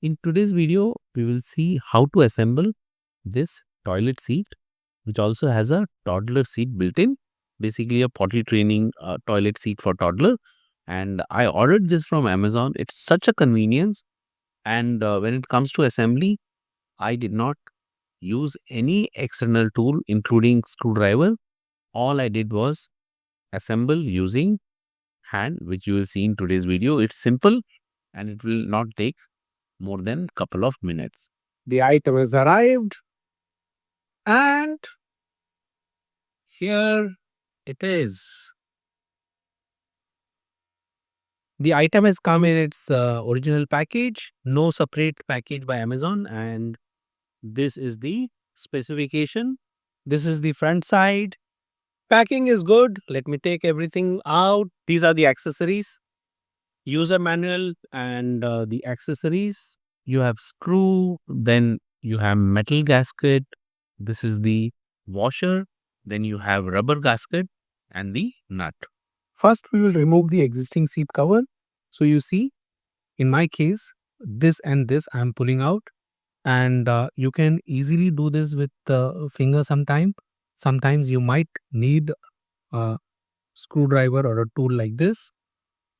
In today's video, we will see how to assemble this toilet seat, which also has a toddler seat built in, basically a potty training toilet seat for toddler. And I ordered this from Amazon. It's such a convenience. And when it comes to assembly, I did not use any external tool, including screwdriver. All I did was assemble using hand, which you will see in today's video. It's simple and it will not take more than a couple of minutes. The item has arrived, and here it is. The item has come in its original package, no separate package by Amazon, and this is the specification. This is the front side. Packing is good. Let me take everything out. These are the accessories, user manual, and the accessories. You have screw, then you have metal gasket. This is the washer. Then you have rubber gasket and the nut. First, we will remove the existing seat cover. So you see, in my case, this and this I am pulling out, and you can easily do this with the finger sometime. Sometimes you might need a screwdriver or a tool like this,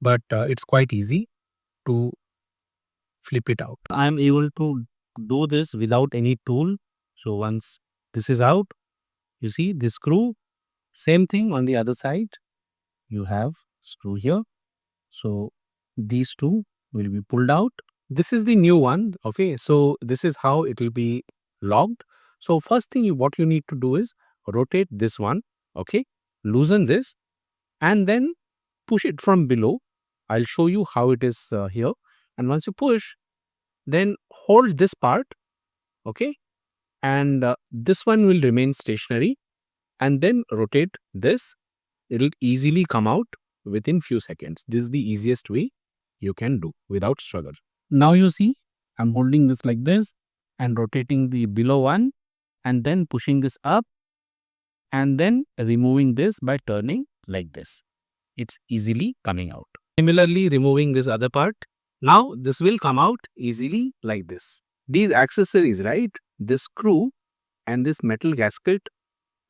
but it's quite easy to flip it out. I am able to do this without any tool. So once this is out, you see this screw, same thing on the other side. You have screw here. So these two will be pulled out. This is the new one. Okay. So this is how it will be locked. So first thing what you need to do is rotate this one. Okay. Loosen this and then push it from below. I'll show you how it is here. And once you push, then hold this part. Okay. And this one will remain stationary, and then rotate this. It'll easily come out within few seconds. This is the easiest way you can do without struggle. Now you see, I'm holding this like this and rotating the below one, and then pushing this up, and then removing this by turning like this. It's easily coming out. Similarly, removing this other part. Now this will come out easily like this. These accessories, right? This screw and this metal gasket,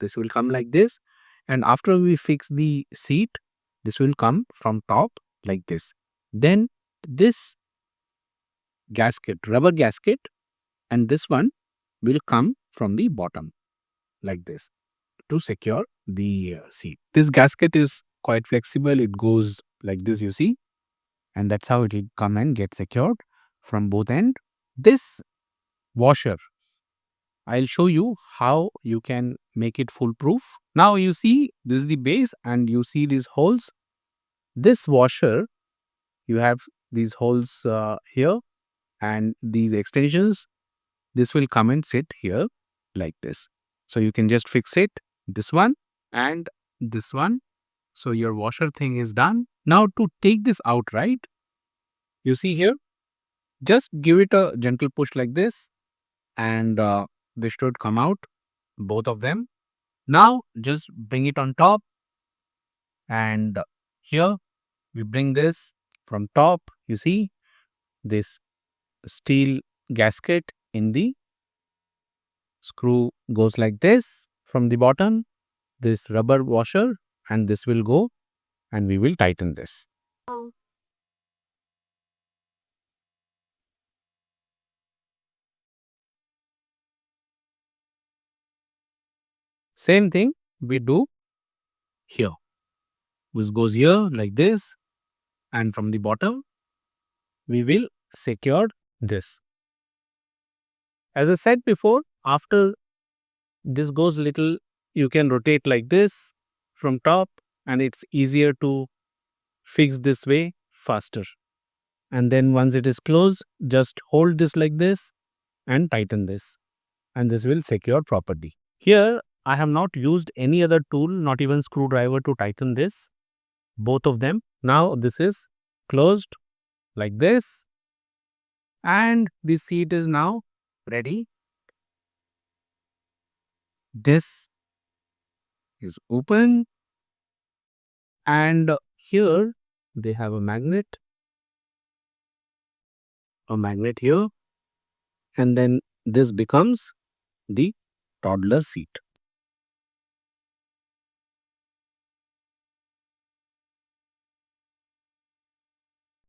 this will come like this. And after we fix the seat, this will come from top like this. Then this gasket, rubber gasket, and this one will come from the bottom like this to secure the seat. This gasket is quite flexible. It goes like this, you see, and that's how it will come and get secured from both ends. This washer, I'll show you how you can make it foolproof. Now you see this is the base and you see these holes. This washer, you have these holes here and these extensions. This will come and sit here like this. So you can just fix it, this one and this one. So your washer thing is done. Now to take this out, right? You see here, just give it a gentle push like this, and this should come out, both of them. Now just bring it on top, and here we bring this from top. You see this steel gasket in the screw goes like this from the bottom, this rubber washer, and this will go, and we will tighten this. Same thing we do here. This goes here like this, and from the bottom we will secure this. As I said before, after this goes little, you can rotate like this from top, and it's easier to fix this way faster. And then once it is closed, just hold this like this and tighten this, and this will secure properly. Here I have not used any other tool, not even screwdriver, to tighten this, both of them. Now this is closed like this, and the seat is now ready. This is open, and here they have a magnet here, and then this becomes the toddler seat.